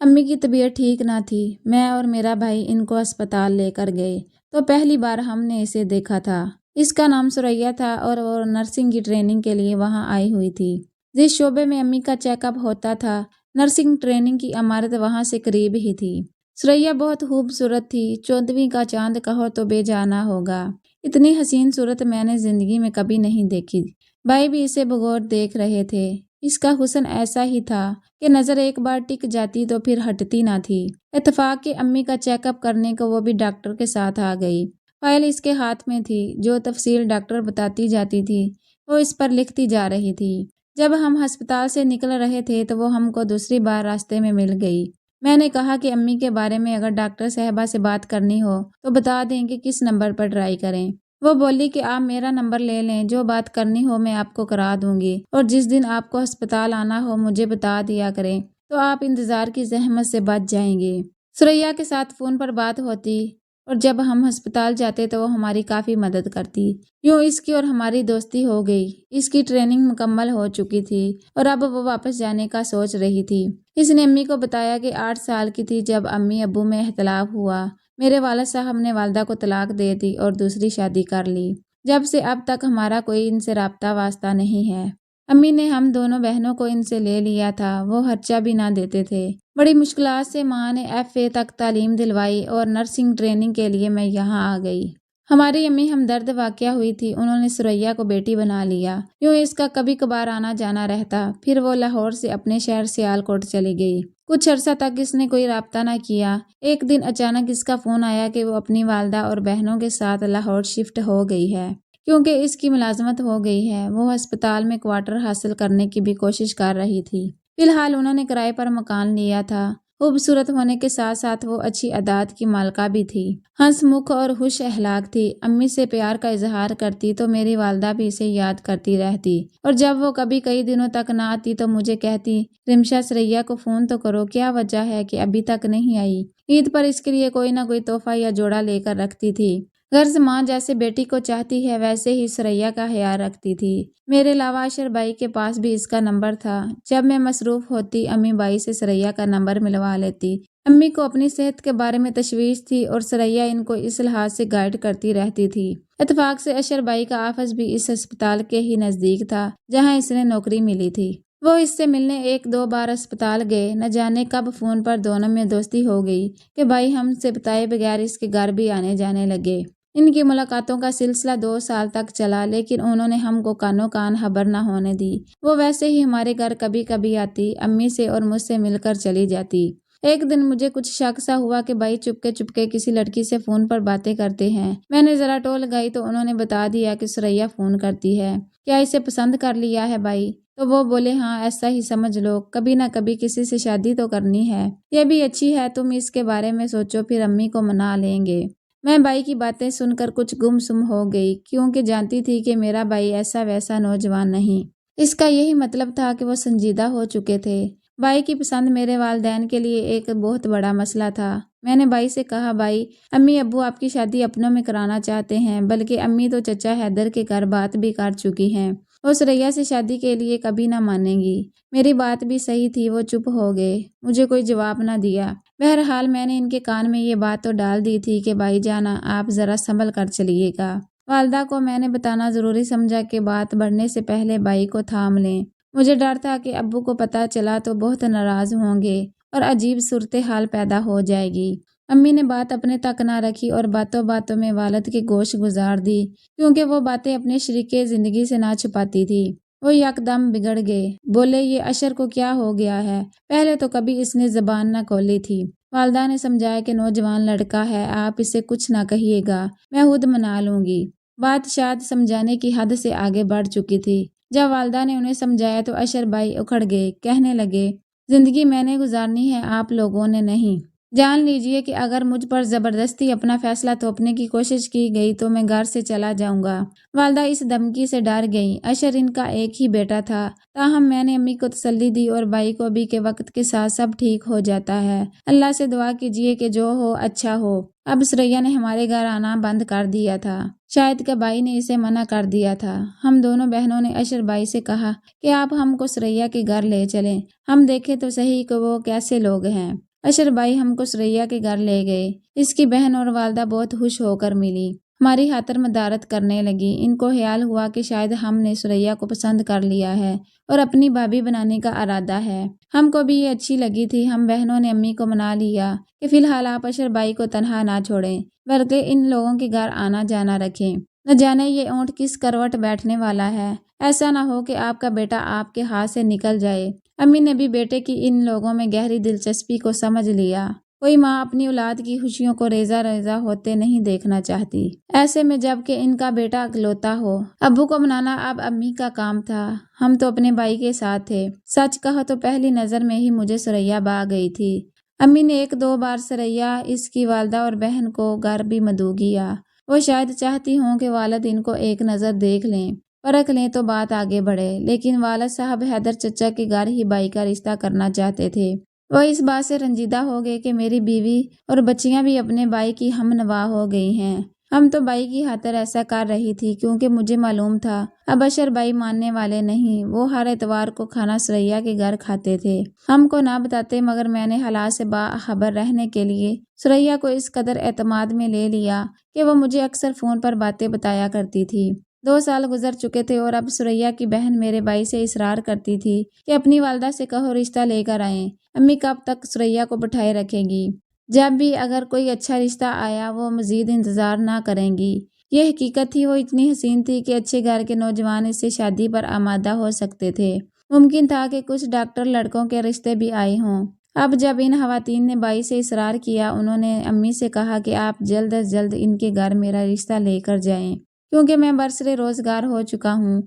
امی کی طبیعت ٹھیک نہ تھی۔ میں اور میرا بھائی ان کو اسپتال لے کر گئے تو پہلی بار ہم نے اسے دیکھا تھا۔ اس کا نام ثریا تھا اور وہ نرسنگ کی ٹریننگ کے لیے وہاں آئی ہوئی تھی۔ جس شعبے میں امی کا چیک اپ ہوتا تھا، نرسنگ ٹریننگ کی عمارت وہاں سے قریب ہی تھی۔ ثریا بہت خوبصورت تھی، 14ویں کا چاند کہو تو بے جانا ہوگا۔ اتنی حسین صورت میں نے زندگی میں کبھی نہیں دیکھی۔ بھائی بھی اسے بغور دیکھ رہے تھے۔ اس کا حسن ایسا ہی تھا کہ نظر ایک بار ٹک جاتی تو پھر ہٹتی نہ تھی۔ اتفاق کہ امی کا چیک اپ کرنے کو وہ بھی ڈاکٹر کے ساتھ آ گئی۔ فائل اس کے ہاتھ میں تھی، جو تفصیل ڈاکٹر بتاتی جاتی تھی وہ اس پر لکھتی جا رہی تھی۔ جب ہم ہسپتال سے نکل رہے تھے تو وہ ہم کو دوسری بار راستے میں مل گئی۔ میں نے کہا کہ امی کے بارے میں اگر ڈاکٹر صاحبہ سے بات کرنی ہو تو بتا دیں کہ کس نمبر پر ٹرائی کریں۔ وہ بولی کہ آپ میرا نمبر لے لیں، جو بات کرنی ہو میں آپ کو کرا دوں گی، اور جس دن آپ کو ہسپتال آنا ہو مجھے بتا دیا کریں تو آپ انتظار کی زحمت سے بچ جائیں گے۔ ثریا کے ساتھ فون پر بات ہوتی اور جب ہم ہسپتال جاتے تو وہ ہماری کافی مدد کرتی۔ یوں اس کی اور ہماری دوستی ہو گئی۔ اس کی ٹریننگ مکمل ہو چکی تھی اور اب وہ واپس جانے کا سوچ رہی تھی۔ اس نے امی کو بتایا کہ 8 سال کی تھی جب امی ابو میں اختلاف ہوا۔ میرے والد صاحب نے والدہ کو طلاق دے دی اور دوسری شادی کر لی۔ جب سے اب تک ہمارا کوئی ان سے رابطہ واسطہ نہیں ہے۔ امی نے ہم دونوں بہنوں کو ان سے لے لیا تھا، وہ خرچہ بھی نہ دیتے تھے۔ بڑی مشکلات سے ماں نے FA تک تعلیم دلوائی اور نرسنگ ٹریننگ کے لیے میں یہاں آ گئی۔ ہماری امی ہمدرد واقعہ ہوئی تھی، انہوں نے ثریا کو بیٹی بنا لیا۔ یوں اس کا کبھی کبھار آنا جانا رہتا، پھر وہ لاہور سے اپنے شہر سیالکوٹ چلی گئی۔ کچھ عرصہ تک اس نے کوئی رابطہ نہ کیا۔ ایک دن اچانک اس کا فون آیا کہ وہ اپنی والدہ اور بہنوں کے ساتھ لاہور شفٹ ہو گئی ہے، کیونکہ اس کی ملازمت ہو گئی ہے۔ وہ ہسپتال میں کوارٹر حاصل کرنے کی بھی کوشش کر رہی تھی۔ فی الحال انہوں نے کرائے پر مکان لیا تھا۔ خوبصورت ہونے کے ساتھ ساتھ وہ اچھی عادات کی مالکہ بھی تھی۔ ہنس مکھ اور خوش اخلاق تھی۔ امی سے پیار کا اظہار کرتی تو میری والدہ بھی اسے یاد کرتی رہتی، اور جب وہ کبھی کئی دنوں تک نہ آتی تو مجھے کہتی، رمشا ثریا کو فون تو کرو، کیا وجہ ہے کہ ابھی تک نہیں آئی۔ عید پر اس کے لیے کوئی نہ کوئی تحفہ یا جوڑا لے کر رکھتی تھی۔ غرض ماں جیسے بیٹی کو چاہتی ہے ویسے ہی ثریا کا خیال رکھتی تھی۔ میرے علاوہ اشر بھائی کے پاس بھی اس کا نمبر تھا۔ جب میں مصروف ہوتی امی بھائی سے ثریا کا نمبر ملوا لیتی۔ امی کو اپنی صحت کے بارے میں تشویش تھی اور ثریا ان کو اس لحاظ سے گائیڈ کرتی رہتی تھی۔ اتفاق سے اشر بھائی کا آفس بھی اس ہسپتال کے ہی نزدیک تھا جہاں اس نے نوکری ملی تھی۔ وہ اس سے ملنے 1-2 بار اسپتال گئے۔ نہ جانے کب فون پر دونوں میں دوستی ہو گئی کہ بھائی ہم سے بتائے بغیر اس کے گھر بھی آنے جانے لگے۔ ان کی ملاقاتوں کا سلسلہ 2 سال تک چلا، لیکن انہوں نے ہم کو کانوں کان خبر نہ ہونے دی۔ وہ ویسے ہی ہمارے گھر کبھی کبھی آتی، امی سے اور مجھ سے مل کر چلی جاتی۔ ایک دن مجھے کچھ شک سا ہوا کہ بھائی چپکے کسی لڑکی سے فون پر باتیں کرتے ہیں۔ میں نے ذرا ٹول گئی تو انہوں نے بتا دیا کہ ثریا فون کرتی ہے، کیا اسے پسند کر لیا ہے بھائی؟ تو وہ بولے ہاں ایسا ہی سمجھ لو، کبھی نہ کبھی کسی سے شادی تو کرنی ہے۔ یہ بھی اچھی ہے، تم اس کے بارے میں سوچو، پھر امی کو منا لیں گے۔ میں بھائی کی باتیں سن کر کچھ گم سم ہو گئی، کیونکہ جانتی تھی کہ میرا بھائی ایسا ویسا نوجوان نہیں۔ اس کا یہی مطلب تھا کہ وہ سنجیدہ ہو چکے تھے۔ بھائی کی پسند میرے والدین کے لیے ایک بہت بڑا مسئلہ تھا۔ میں نے بھائی سے کہا، بھائی امی ابو آپ کی شادی اپنوں میں کرانا چاہتے ہیں، بلکہ امی تو چچا حیدر کے گھر بات بھی کر چکی ہیں، وہ ثریا سے شادی کے لیے کبھی نہ مانیں گی۔ میری بات بھی صحیح تھی، وہ چپ ہو گئے، مجھے کوئی جواب نہ دیا۔ بہرحال میں نے ان کے کان میں یہ بات تو ڈال دی تھی کہ بھائی جانا آپ ذرا سنبھل کر چلیے گا۔ والدہ کو میں نے بتانا ضروری سمجھا کہ بات بڑھنے سے پہلے بھائی کو تھام لیں۔ مجھے ڈر تھا کہ ابو کو پتہ چلا تو بہت ناراض ہوں گے اور عجیب صورتحال پیدا ہو جائے گی۔ امی نے بات اپنے تک نہ رکھی اور باتوں باتوں میں والد کی گوش گزار دی، کیونکہ وہ باتیں اپنے شریک زندگی سے نہ چھپاتی تھی۔ وہ یکدم بگڑ گئے، بولے یہ اشر کو کیا ہو گیا ہے؟ پہلے تو کبھی اس نے زبان نہ کھولی تھی۔ والدہ نے سمجھایا کہ نوجوان لڑکا ہے، آپ اسے کچھ نہ کہیے گا، میں خود منا لوں گی۔ بات شاید سمجھانے کی حد سے آگے بڑھ چکی تھی۔ جب والدہ نے انہیں سمجھایا تو اشر بھائی اکھڑ گئے، کہنے لگے، زندگی میں نے گزارنی ہے، آپ لوگوں نے نہیں۔ جان لیجئے کہ اگر مجھ پر زبردستی اپنا فیصلہ تھوپنے کی کوشش کی گئی تو میں گھر سے چلا جاؤں گا۔ والدہ اس دھمکی سے ڈر گئیں۔ اشر ان کا ایک ہی بیٹا تھا، تاہم میں نے امی کو تسلی دی اور بھائی کو بھی کہ وقت کے ساتھ سب ٹھیک ہو جاتا ہے، اللہ سے دعا کیجئے کہ جو ہو اچھا ہو۔ اب ثریا نے ہمارے گھر آنا بند کر دیا تھا، شاید کہ بھائی نے اسے منع کر دیا تھا۔ ہم دونوں بہنوں نے اشر بھائی سے کہا کہ آپ ہم کو ثریا کے گھر لے چلیں، ہم دیکھیں تو صحیح کہ وہ کیسے لوگ ہیں۔ اشر بھائی ہم کو سریا کے گھر لے گئے۔ اس کی بہن اور والدہ بہت خوش ہو کر ملی، ہماری خاطر مدارت کرنے لگی۔ ان کو خیال ہوا کہ شاید ہم نے سریا کو پسند کر لیا ہے اور اپنی بھابھی بنانے کا ارادہ ہے۔ ہم کو بھی یہ اچھی لگی تھی۔ ہم بہنوں نے امی کو منا لیا کہ فی الحال آپ اشر بھائی کو تنہا نہ چھوڑیں، بلکہ ان لوگوں کے گھر آنا جانا رکھیں۔ نہ جانے یہ اونٹ کس کروٹ بیٹھنے والا ہے، ایسا نہ ہو کہ آپ کا بیٹا آپ کے ہاتھ سے نکل جائے۔ امی نے بھی بیٹے کی ان لوگوں میں گہری دلچسپی کو سمجھ لیا۔ کوئی ماں اپنی اولاد کی خوشیوں کو ریزہ ریزہ ہوتے نہیں دیکھنا چاہتی، ایسے میں جب کہ ان کا بیٹا اکلوتا ہو۔ ابو کو منانا اب امی کا کام تھا، ہم تو اپنے بھائی کے ساتھ تھے۔ سچ کہو تو پہلی نظر میں ہی مجھے سریا بھا گئی تھی۔ امی نے ایک دو بار سریا، اس کی والدہ اور بہن کو گھر بھی مدعو کیا۔ وہ شاید چاہتی ہوں کہ والد ان کو ایک نظر دیکھ لیں، پرکھ لیں تو بات آگے بڑھے، لیکن والد صاحب حیدر چچا کے گھر ہی بھائی کا رشتہ کرنا چاہتے تھے۔ وہ اس بات سے رنجیدہ ہو گئے کہ میری بیوی اور بچیاں بھی اپنے بھائی کی ہم نوا ہو گئی ہیں۔ ہم تو بھائی کی خاطر ایسا کر رہی تھی کیونکہ مجھے معلوم تھا اب اشر بھائی ماننے والے نہیں۔ وہ ہر اتوار کو کھانا سریا کے گھر کھاتے تھے، ہم کو نہ بتاتے، مگر میں نے حالات سے باخبر رہنے کے لیے سریا کو اس قدر اعتماد میں لے لیا کہ وہ مجھے اکثر فون پر باتیں بتایا کرتی تھی۔ 2 سال گزر چکے تھے اور اب سریا کی بہن میرے بھائی سے اصرار کرتی تھی کہ اپنی والدہ سے کہو رشتہ لے کر آئیں۔ امی کب تک سریا کو بٹھائے رکھے گی؟ جب بھی اگر کوئی اچھا رشتہ آیا وہ مزید انتظار نہ کریں گی۔ یہ حقیقت تھی، وہ اتنی حسین تھی کہ اچھے گھر کے نوجوان اس سے شادی پر آمادہ ہو سکتے تھے۔ ممکن تھا کہ کچھ ڈاکٹر لڑکوں کے رشتے بھی آئے ہوں۔ اب جب ان خواتین نے بھائی سے اصرار کیا، انہوں نے امی سے کہا کہ آپ جلد از جلد ان کے گھر میرا رشتہ لے کر جائیں، کیونکہ میں برسر روزگار ہو چکا ہوں۔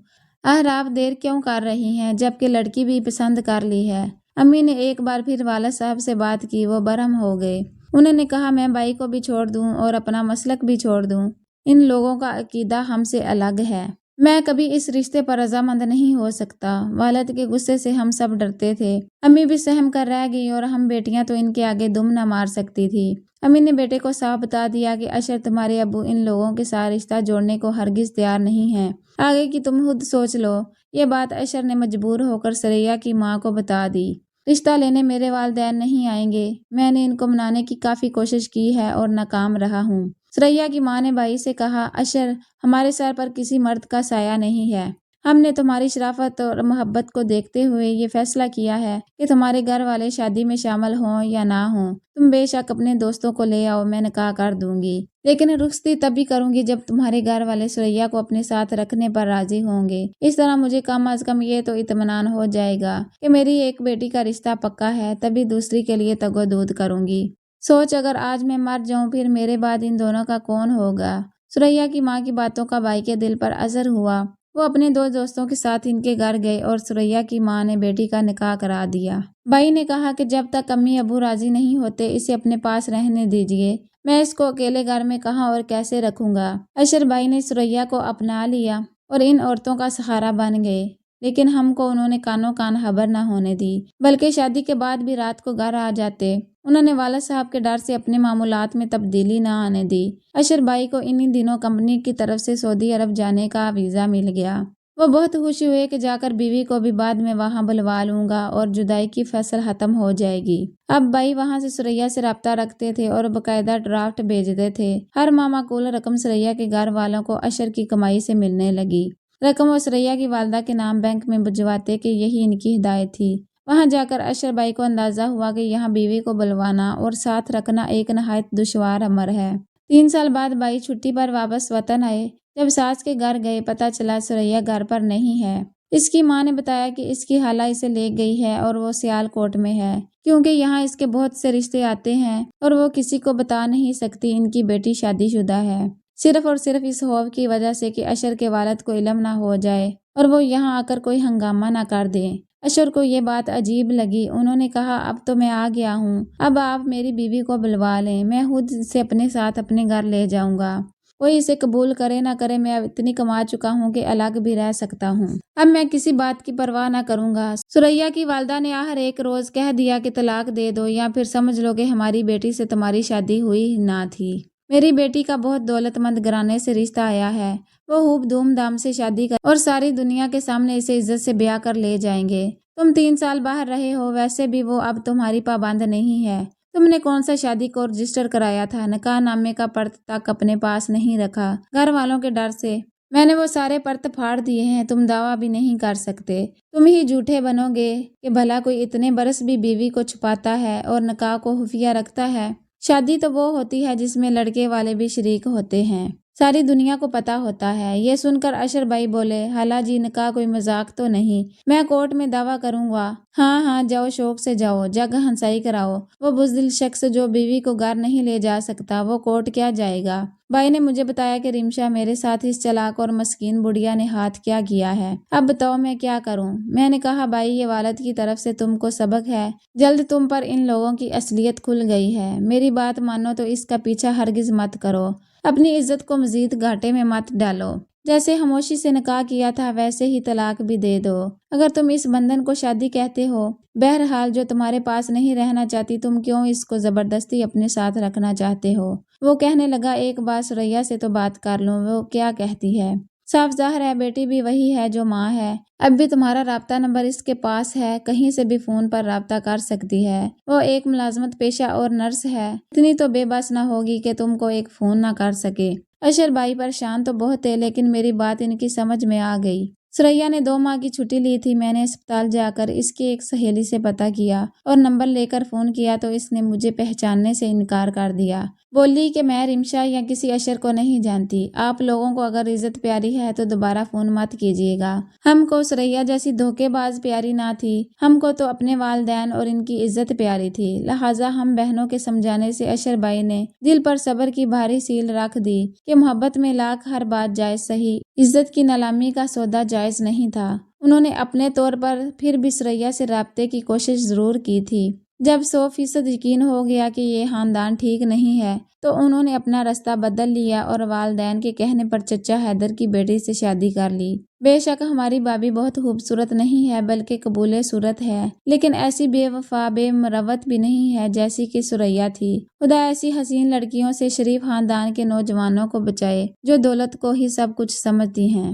آپ دیر کیوں کر رہی ہیں جبکہ لڑکی بھی پسند کر لی ہے؟ امی نے ایک بار پھر والد صاحب سے بات کی، وہ برہم ہو گئے۔ انہوں نے کہا میں بھائی کو بھی چھوڑ دوں اور اپنا مسلک بھی چھوڑ دوں، ان لوگوں کا عقیدہ ہم سے الگ ہے، میں کبھی اس رشتے پر رضامند نہیں ہو سکتا۔ والد کے غصے سے ہم سب ڈرتے تھے۔ امی بھی سہم کر رہ گئی اور ہم بیٹیاں تو ان کے آگے دم نہ مار سکتی تھی۔ امی نے بیٹے کو صاف بتا دیا کہ اشر تمہارے ابو ان لوگوں کے ساتھ رشتہ جوڑنے کو ہرگز تیار نہیں ہیں، آگے کی تم خود سوچ لو۔ یہ بات اشر نے مجبور ہو کر سریا کی ماں کو بتا دی۔ رشتہ لینے میرے والدین نہیں آئیں گے، میں نے ان کو منانے کی کافی کوشش کی ہے اور ناکام رہا ہوں۔ سریا کی ماں نے بھائی سے کہا، اشر، ہمارے سر پر کسی مرد کا سایہ نہیں ہے، ہم نے تمہاری شرافت اور محبت کو دیکھتے ہوئے یہ فیصلہ کیا ہے کہ تمہارے گھر والے شادی میں شامل ہوں یا نہ ہوں، تم بے شک اپنے دوستوں کو لے آؤ، میں نکاح کر دوں گی، لیکن رخصتی تبھی کروں گی جب تمہارے گھر والے سریا کو اپنے ساتھ رکھنے پر راضی ہوں گے۔ اس طرح مجھے کم از کم یہ تو اطمینان ہو جائے گا کہ میری ایک بیٹی کا رشتہ پکا ہے، تبھی دوسری کے لیے تگ و دود کروں گی۔ سوچ، اگر آج میں مر جاؤں پھر میرے بعد ان دونوں کا کون ہوگا؟ سریا کی ماں کی باتوں کا بھائی کے دل پر اثر ہوا۔ وہ اپنے 2 دوستوں کے ساتھ ان کے گھر گئے اور سریا کی ماں نے بیٹی کا نکاح کرا دیا۔ بھائی نے کہا کہ جب تک امی ابو راضی نہیں ہوتے اسے اپنے پاس رہنے دیجیے، میں اس کو اکیلے گھر میں کہاں اور کیسے رکھوں گا۔ اشر بھائی نے سریا کو اپنا لیا اور ان عورتوں کا سہارا بن گئے، لیکن ہم کو انہوں نے کانوں کان خبر نہ ہونے دی، بلکہ شادی کے بعد بھی رات کو گھر آ جاتے۔ انہوں نے والد صاحب کے ڈر سے اپنے معمولات میں تبدیلی نہ آنے دی۔ اشر بھائی کو انہی دنوں کمپنی کی طرف سے سعودی عرب جانے کا ویزا مل گیا۔ وہ بہت خوش ہوئے کہ جا کر بیوی کو بھی بعد میں وہاں بلوا لوں گا اور جدائی کی فصل ختم ہو جائے گی۔ اب بھائی وہاں سے سریا سے رابطہ رکھتے تھے اور باقاعدہ ڈرافٹ بھیجتے تھے۔ ہر ماہ معقول رقم سریا کے گھر والوں کو اشر کی کمائی سے ملنے لگی۔ رقم وہ سریا کی والدہ کے نام بینک میں بھجواتے کہ یہی ان کی ہدایت تھی۔ وہاں جا کر اشر بھائی کو اندازہ ہوا کہ یہاں بیوی کو بلوانا اور ساتھ رکھنا ایک نہایت دشوار امر ہے۔ 3 سال بعد بھائی چھٹی پر واپس وطن آئے۔ جب ساس کے گھر گئے پتہ چلا سریا گھر پر نہیں ہے۔ اس کی ماں نے بتایا کہ اس کی خالہ اسے لے گئی ہے اور وہ سیال کوٹ میں ہے، کیونکہ یہاں اس کے بہت سے رشتے آتے ہیں اور وہ کسی کو بتا نہیں سکتی ان کی بیٹی شادی شدہ ہے، صرف اور صرف اس خوف کی وجہ سے کہ اشر کے والد کو علم نہ ہو جائے اور وہ یہاں آ کر کوئی ہنگامہ نہ کر دیں۔ اشر کو یہ بات عجیب لگی۔ انہوں نے کہا، اب تو میں آ گیا ہوں، اب آپ میری بیوی کو بلوا لیں، میں خود سے اپنے ساتھ اپنے گھر لے جاؤں گا، کوئی اسے قبول کرے نہ کرے، میں اب اتنی کما چکا ہوں کہ الگ بھی رہ سکتا ہوں، اب میں کسی بات کی پرواہ نہ کروں گا۔ سریا کی والدہ نے آخر ایک روز کہہ دیا کہ طلاق دے دو یا پھر سمجھ لو کہ ہماری بیٹی سے تمہاری شادی ہوئی نہ تھی۔ میری بیٹی کا بہت دولت مند گھرانے سے رشتہ آیا ہے، وہ خوب دھوم دھام سے شادی کر اور ساری دنیا کے سامنے اسے عزت سے بیاہ کر لے جائیں گے۔ تم 3 سال باہر رہے ہو، ویسے بھی وہ اب تمہاری پابند نہیں ہے، تم نے کون سا شادی کو رجسٹر کرایا تھا؟ نکاح نامے کا پرت تک اپنے پاس نہیں رکھا، گھر والوں کے ڈر سے میں نے وہ سارے پرت پھاڑ دیے ہیں۔ تم دعویٰ بھی نہیں کر سکتے، تم ہی جھوٹے بنو گے کہ بھلا کوئی اتنے برس بھی بیوی کو چھپاتا ہے اور نکاح کو خفیہ رکھتا ہے۔ شادی تو وہ ہوتی ہے جس میں لڑکے والے بھی شریک ہوتے ہیں، ساری دنیا کو پتہ ہوتا ہے۔ یہ سن کر اشر بھائی بولے، خالہ جی نکاح کوئی مذاق تو نہیں، میں کورٹ میں دعویٰ کروں گا۔ ہاں جاؤ، شوق سے جاؤ، جگ ہنسائی کراؤ۔ وہ بزدل شخص جو بیوی کو گھر نہیں لے جا سکتا وہ کورٹ کیا جائے گا؟ بھائی نے مجھے بتایا کہ رمشا میرے ساتھ اس چلاک اور مسکین بڑھیا نے ہاتھ کیا کیا ہے۔ اب بتاؤ میں کیا کروں؟ میں نے کہا بھائی یہ والد کی طرف سے تم کو سبق ہے، جلد تم پر ان لوگوں کی اصلیت کھل گئی ہے۔ میری بات مانو تو اس کا پیچھا ہرگز مت کرو، اپنی عزت کو مزید گھاٹے میں مت ڈالو۔ جیسے خاموشی سے نکاح کیا تھا ویسے ہی طلاق بھی دے دو، اگر تم اس بندھن کو شادی کہتے ہو۔ بہرحال جو تمہارے پاس نہیں رہنا چاہتی تم کیوں اس کو زبردستی اپنے ساتھ رکھنا چاہتے ہو؟ وہ کہنے لگا، ایک بار سریا سے تو بات کر لوں، وہ کیا کہتی ہے؟ صاف ظاہر ہے بیٹی بھی وہی ہے جو ماں ہے، اب بھی تمہارا رابطہ نمبر اس کے پاس ہے، کہیں سے بھی فون پر رابطہ کر سکتی ہے۔ وہ ایک ملازمت پیشہ اور نرس ہے، اتنی تو بے بس نہ ہوگی کہ تم کو ایک فون نہ کر سکے۔ اشر بھائی پریشان تو بہت تھے لیکن میری بات ان کی سمجھ میں آ گئی۔ سریا نے 2 ماہ کی چھٹی لی تھی، میں نے اسپتال جا کر اس کی ایک سہیلی سے پتہ کیا اور نمبر لے کر فون کیا تو اس نے مجھے پہچاننے سے انکار کر دیا، بولی کہ میں رمشا یا کسی اشر کو نہیں جانتی، آپ لوگوں کو اگر عزت پیاری ہے تو دوبارہ فون مت کیجیے گا۔ ہم کو سریا جیسی دھوکے باز پیاری نہ تھی، ہم کو تو اپنے والدین اور ان کی عزت پیاری تھی، لہٰذا ہم بہنوں کے سمجھانے سے اشر بھائی نے دل پر صبر کی بھاری سیل رکھ دی کہ محبت میں لاکھ ہر بات جائز سہی، عزت کی نیلامی کا سودا جائز نہیں تھا۔ انہوں نے اپنے طور پر پھر بھی سریا سے رابطے کی کوشش ضرور کی تھی۔ جب 100% یقین ہو گیا کہ یہ خاندان ٹھیک نہیں ہے تو انہوں نے اپنا راستہ بدل لیا اور والدین کے کہنے پر چچا حیدر کی بیٹی سے شادی کر لی۔ بے شک ہماری بھابھی بہت خوبصورت نہیں ہے بلکہ قبول صورت ہے، لیکن ایسی بے وفا بے مروت بھی نہیں ہے جیسی کہ سریا تھی۔ خدا ایسی حسین لڑکیوں سے شریف خاندان کے نوجوانوں کو بچائے جو دولت کو ہی سب کچھ سمجھتی ہیں۔